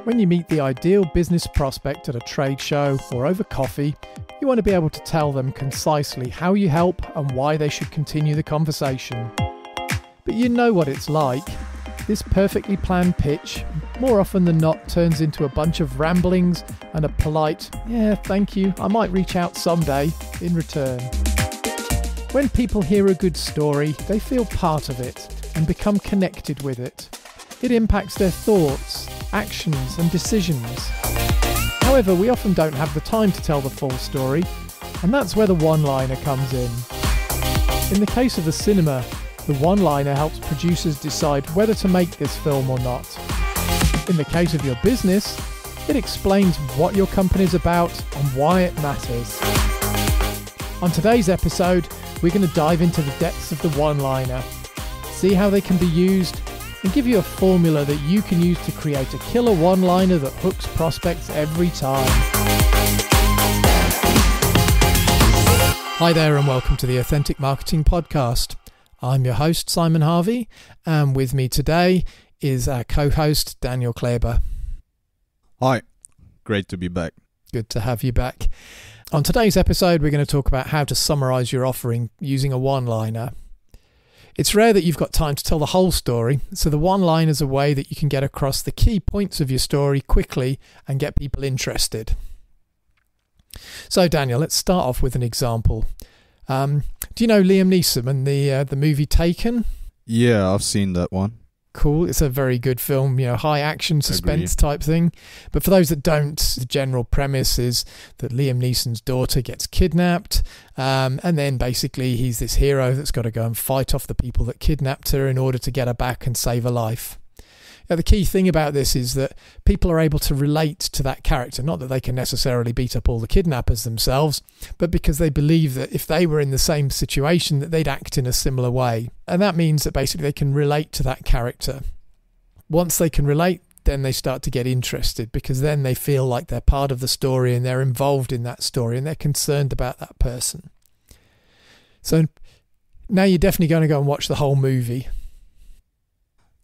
When you meet the ideal business prospect at a trade show or over coffee, you want to be able to tell them concisely how you help and why they should continue the conversation. But you know what it's like. This perfectly planned pitch, more often than not, turns into a bunch of ramblings and a polite, "Yeah, thank you, I might reach out someday," in return. When people hear a good story, they feel part of it and become connected with it. It impacts their thoughts, actions and decisions. However, we often don't have the time to tell the full story, and that's where the one-liner comes in. In the case of the cinema, the one-liner helps producers decide whether to make this film or not. In the case of your business, it explains what your company's about and why it matters. On today's episode, we're going to dive into the depths of the one-liner, see how they can be used, and give you a formula that you can use to create a killer one-liner that hooks prospects every time. Hi there and welcome to the Authentic Marketing Podcast. I'm your host, Simon Harvey, and with me today is our co-host, Daniel Kleber. Hi, great to be back. Good to have you back. On today's episode, we're going to talk about how to summarize your offering using a one-liner. It's rare that you've got time to tell the whole story, so the one-liner is a way that you can get across the key points of your story quickly and get people interested. So Daniel, let's start off with an example. Do you know Liam Neeson and the movie Taken? Yeah, I've seen that one. Cool. It's a very good film, high action suspense type thing. But for those that don't, the general premise is that Liam Neeson's daughter gets kidnapped, and then basically he's this hero that's got to go and fight off the people that kidnapped her in order to get her back and save her life. Now, the key thing about this is that people are able to relate to that character, not that they can necessarily beat up all the kidnappers themselves, but because they believe that if they were in the same situation, that they'd act in a similar way. And that means that basically they can relate to that character. Once they can relate, then they start to get interested, because then they feel like they're part of the story and they're involved in that story and they're concerned about that person. So now you're definitely going to go and watch the whole movie.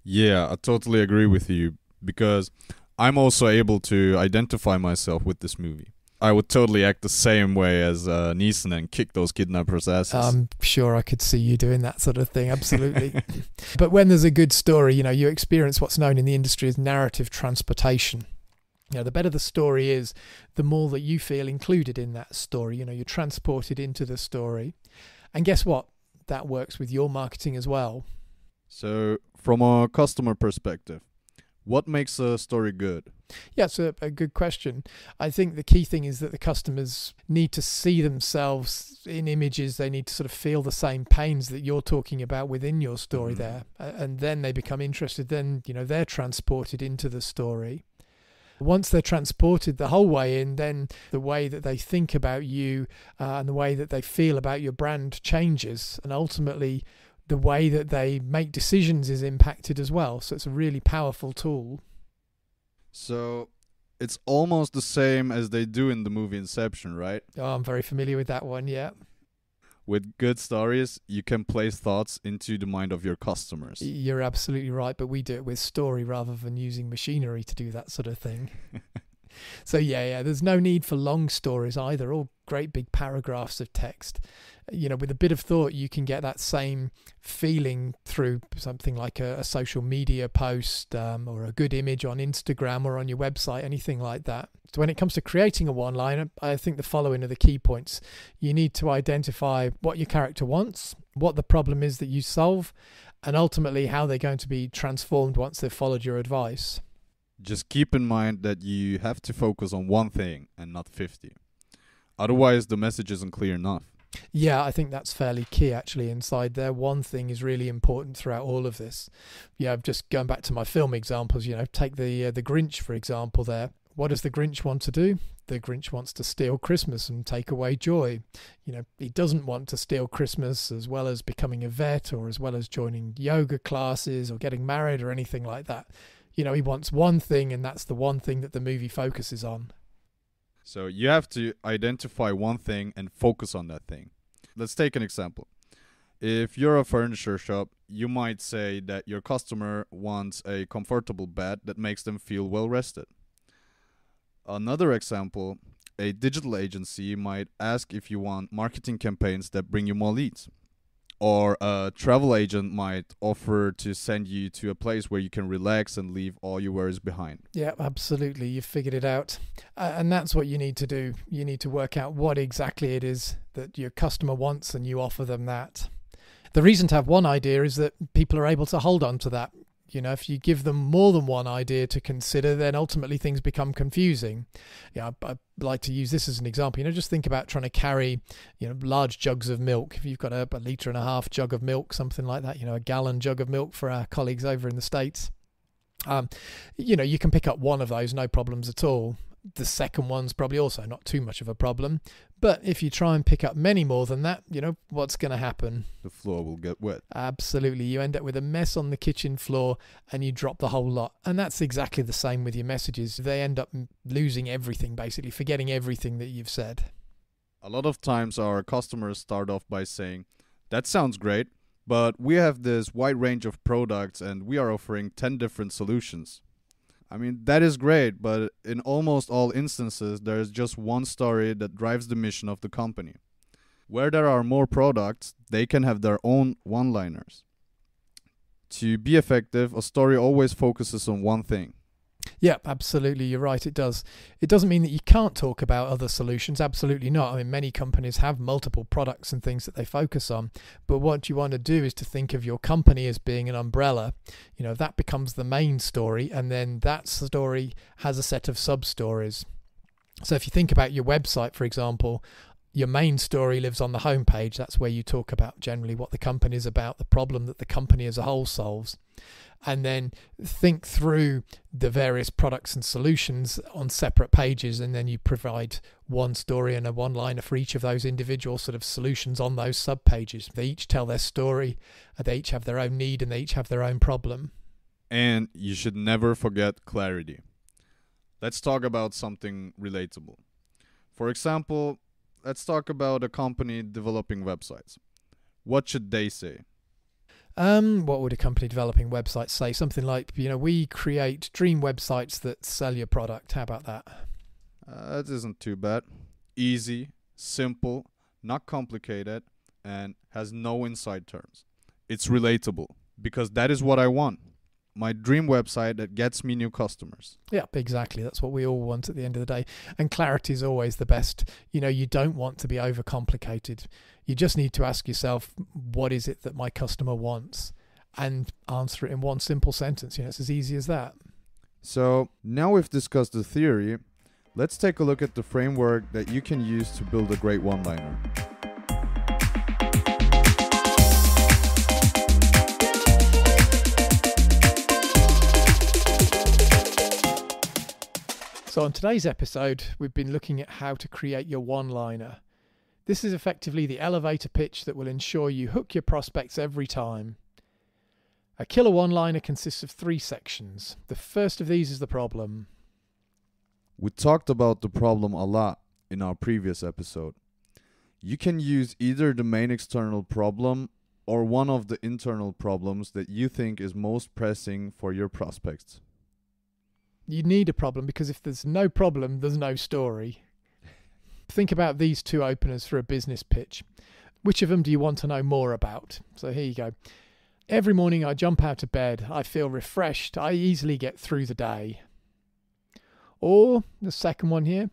Yeah, I totally agree with you, because I'm also able to identify myself with this movie. I would totally act the same way as Neeson and kick those kidnappers' asses. I'm sure I could see you doing that sort of thing, absolutely. But when there's a good story, you experience what's known in the industry as narrative transportation. The better the story is, the more that you feel included in that story. You're transported into the story. And guess what? That works with your marketing as well. So, from a customer perspective, what makes a story good? Yeah, it's a good question. I think the key thing is that the customers need to see themselves in images. They need to sort of feel the same pains that you're talking about within your story there. And then they become interested. Then, they're transported into the story. Once they're transported the whole way in, then the way that they think about you and the way that they feel about your brand changes. And ultimately, the way that they make decisions is impacted as well. So it's a really powerful tool. So it's almost the same as they do in the movie Inception, right? Oh, I'm very familiar with that one, yeah. With good stories, you can place thoughts into the mind of your customers. You're absolutely right, but we do it with story rather than using machinery to do that sort of thing. So yeah, there's no need for long stories either, or great big paragraphs of text. With a bit of thought, you can get that same feeling through something like a social media post or a good image on Instagram or on your website, anything like that. So when it comes to creating a one-liner, I think the following are the key points. You need to identify what your character wants, what the problem is that you solve, and ultimately how they're going to be transformed once they've followed your advice. Just keep in mind that you have to focus on one thing and not 50. Otherwise, the message isn't clear enough. Yeah, I think that's fairly key actually inside there. One thing is really important throughout all of this. Just going back to my film examples, take the Grinch, for example there. What does the Grinch want to do? The Grinch wants to steal Christmas and take away joy. He doesn't want to steal Christmas as well as becoming a vet or as well as joining yoga classes or getting married or anything like that. He wants one thing, and that's the one thing that the movie focuses on. So you have to identify one thing and focus on that thing. Let's take an example. If you're a furniture shop, you might say that your customer wants a comfortable bed that makes them feel well rested. Another example, a digital agency might ask if you want marketing campaigns that bring you more leads. Or a travel agent might offer to send you to a place where you can relax and leave all your worries behind. Yeah, absolutely. You've figured it out. And that's what you need to do. You need to work out what exactly it is that your customer wants and you offer them that. The reason to have one idea is that people are able to hold on to that. You know, if you give them more than one idea to consider, then ultimately things become confusing. Yeah, I like to use this as an example. You know, just think about trying to carry, large jugs of milk. If you've got a 1.5 litre jug of milk, something like that, a gallon jug of milk for our colleagues over in the States. You can pick up one of those, no problems at all. The second one's probably also not too much of a problem. But if you try and pick up many more than that, what's going to happen? The floor will get wet. Absolutely. You end up with a mess on the kitchen floor and you drop the whole lot. And that's exactly the same with your messages. They end up losing everything, basically, forgetting everything that you've said. A lot of times our customers start off by saying, that sounds great, but we have this wide range of products and we are offering 10 different solutions. I mean, that is great, but in almost all instances, there is just one story that drives the mission of the company. Where there are more products, they can have their own one-liners. To be effective, a story always focuses on one thing. Yeah, absolutely. You're right. It does. It doesn't mean that you can't talk about other solutions. Absolutely not. I mean, many companies have multiple products and things that they focus on. But what you want to do is to think of your company as being an umbrella. That becomes the main story. And then that story has a set of sub-stories. So if you think about your website, for example, your main story lives on the homepage. That's where you talk about generally what the company is about, the problem that the company as a whole solves. And then think through the various products and solutions on separate pages, and then you provide one story and a one-liner for each of those individual sort of solutions on those sub-pages. They each tell their story, they each have their own need, and they each have their own problem. And you should never forget clarity. Let's talk about something relatable. For example, let's talk about a company developing websites. What should they say? What would a company developing websites say? Something like, we create dream websites that sell your product. How about that? That isn't too bad. Easy, simple, not complicated, and has no inside terms. It's relatable, because that is what I want. My dream website that gets me new customers. Yeah, exactly. That's what we all want at the end of the day. And clarity is always the best. You don't want to be overcomplicated. You just need to ask yourself, what is it that my customer wants? And answer it in one simple sentence. It's as easy as that. So now we've discussed the theory, let's take a look at the framework that you can use to build a great one-liner. So on today's episode, we've been looking at how to create your one-liner. This is effectively the elevator pitch that will ensure you hook your prospects every time. A killer one-liner consists of 3 sections. The first of these is the problem. We talked about the problem a lot in our previous episode. You can use either the main external problem or one of the internal problems that you think is most pressing for your prospects. You need a problem, because if there's no problem, there's no story. Think about these 2 openers for a business pitch. Which of them do you want to know more about? So here you go. Every morning I jump out of bed. I feel refreshed. I easily get through the day. Or the second one here.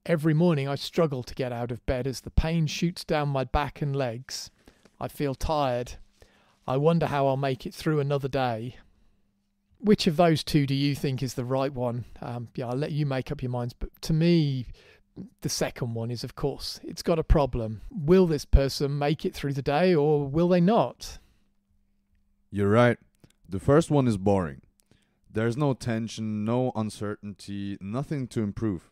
Every morning I struggle to get out of bed as the pain shoots down my back and legs. I feel tired. I wonder how I'll make it through another day. Which of those 2 do you think is the right one? I'll let you make up your minds. But to me, the second one is, of course, it's got a problem. Will this person make it through the day, or will they not? You're right. The first one is boring. There's no tension, no uncertainty, nothing to improve.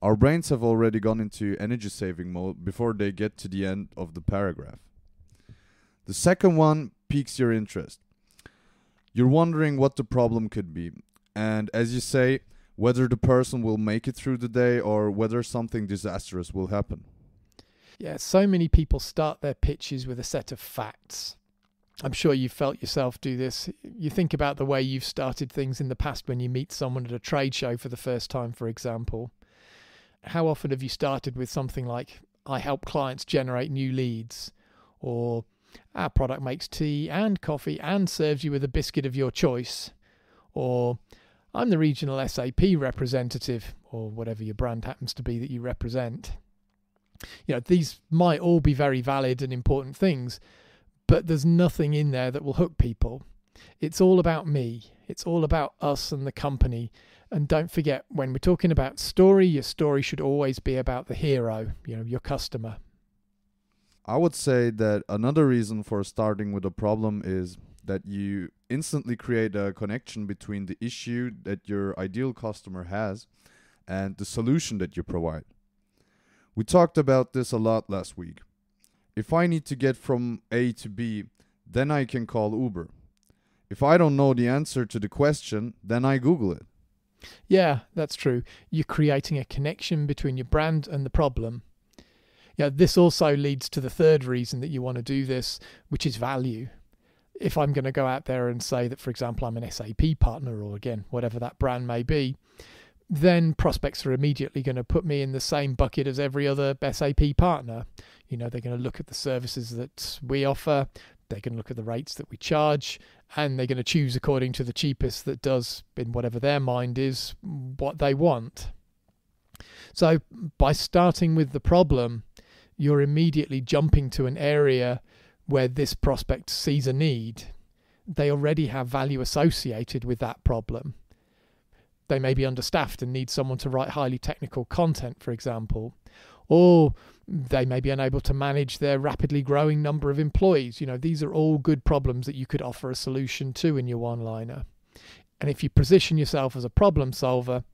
Our brains have already gone into energy-saving mode before they get to the end of the paragraph. The second one piques your interest. You're wondering what the problem could be, and as you say, whether the person will make it through the day or whether something disastrous will happen. Yeah, so many people start their pitches with a set of facts. I'm sure you've felt yourself do this. You think about the way you've started things in the past when you meet someone at a trade show for the first time, for example. How often have you started with something like, I help clients generate new leads, or our product makes tea and coffee and serves you with a biscuit of your choice, or I'm the regional SAP representative, or whatever your brand happens to be that you represent. These might all be very valid and important things, but there's nothing in there that will hook people. It's all about me. It's all about us and the company. And don't forget, when we're talking about story, your story should always be about the hero, your customer. I would say that another reason for starting with a problem is that you instantly create a connection between the issue that your ideal customer has and the solution that you provide. We talked about this a lot last week. If I need to get from A to B, then I can call Uber. If I don't know the answer to the question, then I Google it. Yeah, that's true. You're creating a connection between your brand and the problem. This also leads to the third reason that you want to do this, which is value. If I'm going to go out there and say that, for example, I'm an SAP partner, or again, whatever that brand may be, then prospects are immediately going to put me in the same bucket as every other SAP partner. They're going to look at the services that we offer, they're going to look at the rates that we charge, and they're going to choose according to the cheapest that does, in whatever their mind is, what they want. So by starting with the problem, you're immediately jumping to an area where this prospect sees a need. They already have value associated with that problem. They may be understaffed and need someone to write highly technical content, for example. Or they may be unable to manage their rapidly growing number of employees. These are all good problems that you could offer a solution to in your one-liner. And if you position yourself as a problem solver,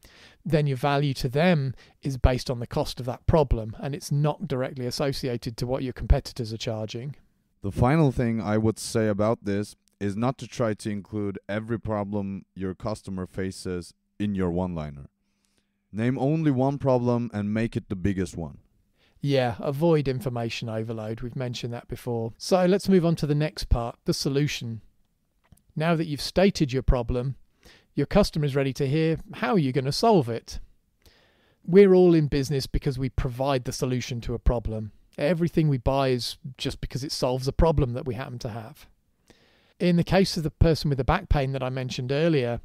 then your value to them is based on the cost of that problem, and it's not directly associated to what your competitors are charging. The final thing I would say about this is not to try to include every problem your customer faces in your one-liner. Name only one problem and make it the biggest one. Yeah, avoid information overload. We've mentioned that before. So let's move on to the next part, the solution. Now that you've stated your problem, your customer is ready to hear how you're going to solve it. We're all in business because we provide the solution to a problem. Everything we buy is just because it solves a problem that we happen to have. In the case of the person with the back pain that I mentioned earlier,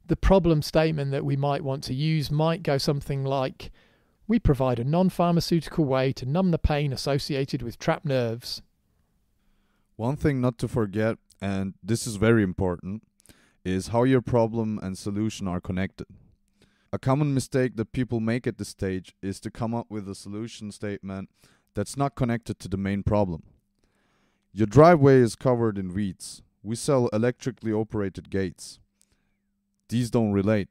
the problem statement that we might want to use might go something like, we provide a non-pharmaceutical way to numb the pain associated with trapped nerves. One thing not to forget, and this is very important, is how your problem and solution are connected. A common mistake that people make at this stage is to come up with a solution statement that's not connected to the main problem. Your driveway is covered in weeds. We sell electrically operated gates. These don't relate.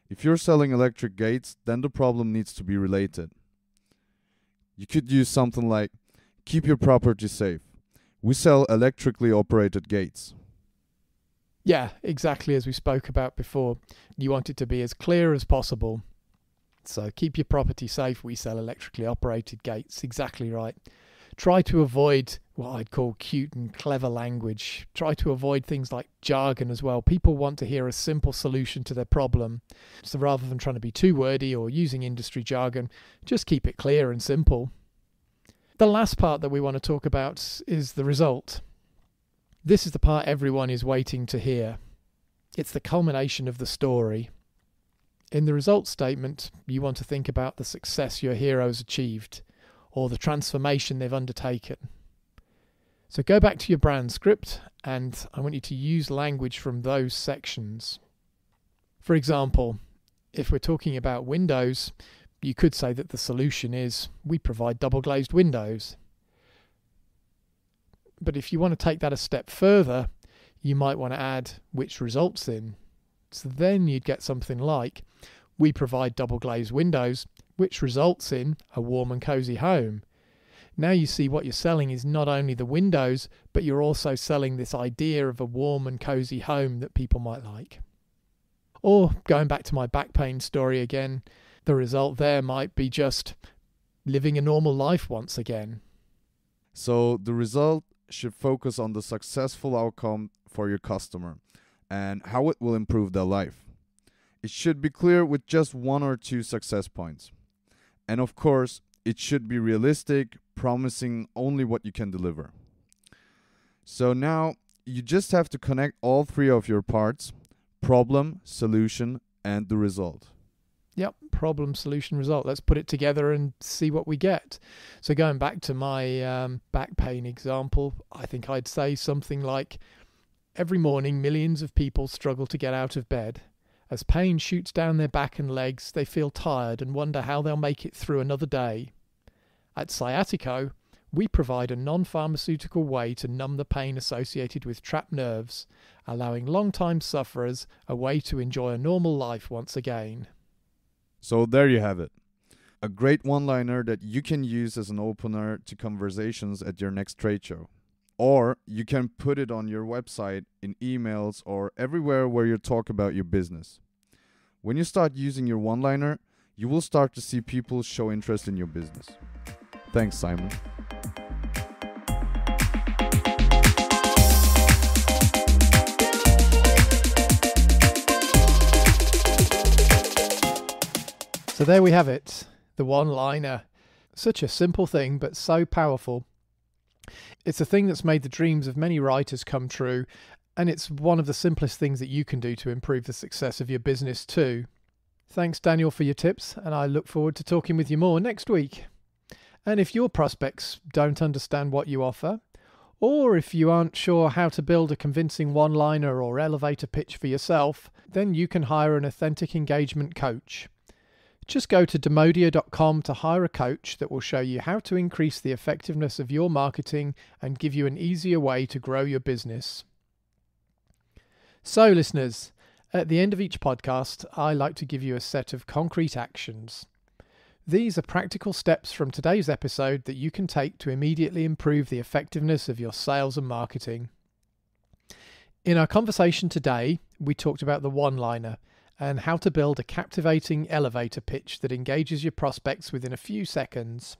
If you're selling electric gates, then the problem needs to be related. You could use something like, keep your property safe. We sell electrically operated gates. Yeah, exactly as we spoke about before. You want it to be as clear as possible. So keep your property safe. We sell electrically operated gates. Exactly right. Try to avoid what I'd call cute and clever language. Try to avoid things like jargon as well. People want to hear a simple solution to their problem. So rather than trying to be too wordy or using industry jargon, just keep it clear and simple. The last part that we want to talk about is the result. This is the part everyone is waiting to hear. It's the culmination of the story. In the results statement, you want to think about the success your heroes achieved, or the transformation they've undertaken. So go back to your brand script, and I want you to use language from those sections. For example, if we're talking about windows, you could say that the solution is, we provide double glazed windows. But if you want to take that a step further, you might want to add which results in. So then you'd get something like, we provide double glazed windows, which results in a warm and cozy home. Now you see what you're selling is not only the windows, but you're also selling this idea of a warm and cozy home that people might like. Or going back to my back pain story again, the result there might be just living a normal life once again. So the result should focus on the successful outcome for your customer and how it will improve their life. It should be clear with just 1 or 2 success points. And of course, it should be realistic, promising only what you can deliver. So now you just have to connect all 3 of your parts: problem, solution, and the result. Yep, problem, solution, result. Let's put it together and see what we get. So going back to my back pain example, I think I'd say something like, every morning millions of people struggle to get out of bed. As pain shoots down their back and legs, they feel tired and wonder how they'll make it through another day. At Sciatico, we provide a non-pharmaceutical way to numb the pain associated with trapped nerves, allowing long-time sufferers a way to enjoy a normal life once again. So there you have it. A great one-liner that you can use as an opener to conversations at your next trade show. Or you can put it on your website, in emails, or everywhere where you talk about your business. When you start using your one-liner, you will start to see people show interest in your business. Thanks, Simon. So there we have it, the one-liner. Such a simple thing, but so powerful. It's a thing that's made the dreams of many writers come true, and it's one of the simplest things that you can do to improve the success of your business too. Thanks, Daniel, for your tips, and I look forward to talking with you more next week. And if your prospects don't understand what you offer, or if you aren't sure how to build a convincing one-liner or elevator pitch for yourself, then you can hire an authentic engagement coach. Just go to demodia.com to hire a coach that will show you how to increase the effectiveness of your marketing and give you an easier way to grow your business. So, listeners, at the end of each podcast, I like to give you a set of concrete actions. These are practical steps from today's episode that you can take to immediately improve the effectiveness of your sales and marketing. In our conversation today, we talked about the one-liner and how to build a captivating elevator pitch that engages your prospects within a few seconds.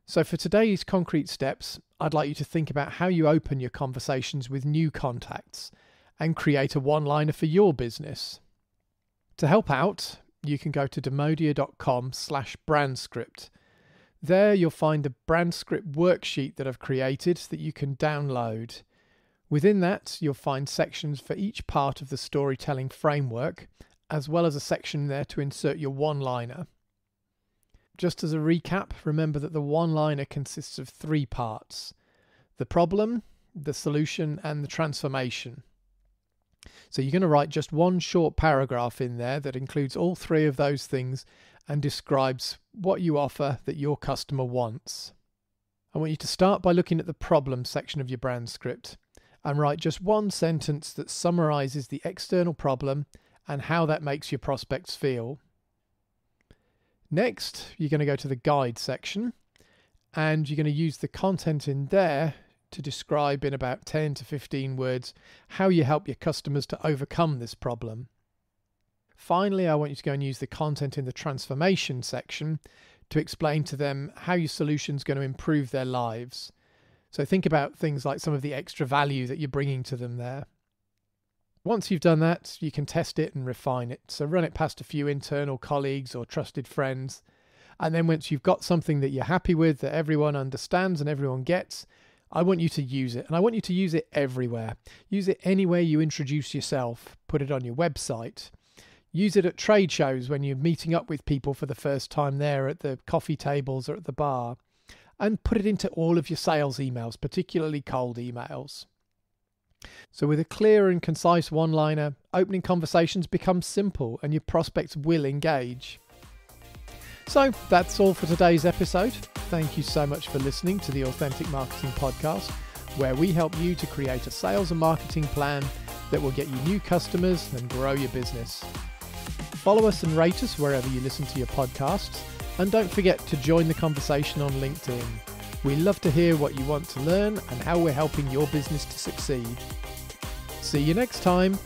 So for today's concrete steps, I'd like you to think about how you open your conversations with new contacts and create a one-liner for your business. To help out, you can go to demodia.com/brandscript. There you'll find a brand script worksheet that I've created that you can download. Within that, you'll find sections for each part of the storytelling framework, as well as a section there to insert your one-liner. Just as a recap, remember that the one-liner consists of 3 parts: the problem, the solution, and the transformation. So you're going to write just one short paragraph in there that includes all 3 of those things and describes what you offer that your customer wants. I want you to start by looking at the problem section of your brand script and write just one sentence that summarizes the external problem and how that makes your prospects feel. Next, you're going to go to the guide section and you're going to use the content in there to describe in about 10 to 15 words how you help your customers to overcome this problem. Finally, I want you to go and use the content in the transformation section to explain to them how your solution is going to improve their lives. So think about things like some of the extra value that you're bringing to them there. Once you've done that, you can test it and refine it. So run it past a few internal colleagues or trusted friends. And then once you've got something that you're happy with, that everyone understands and everyone gets, I want you to use it. And I want you to use it everywhere. Use it anywhere you introduce yourself. Put it on your website. Use it at trade shows when you're meeting up with people for the first time there at the coffee tables or at the bar. And put it into all of your sales emails, particularly cold emails. So with a clear and concise one-liner, opening conversations become simple and your prospects will engage. So that's all for today's episode. Thank you so much for listening to the Authentic Marketing Podcast, where we help you to create a sales and marketing plan that will get you new customers and grow your business. Follow us and rate us wherever you listen to your podcasts. And don't forget to join the conversation on LinkedIn. We love to hear what you want to learn and how we're helping your business to succeed. See you next time.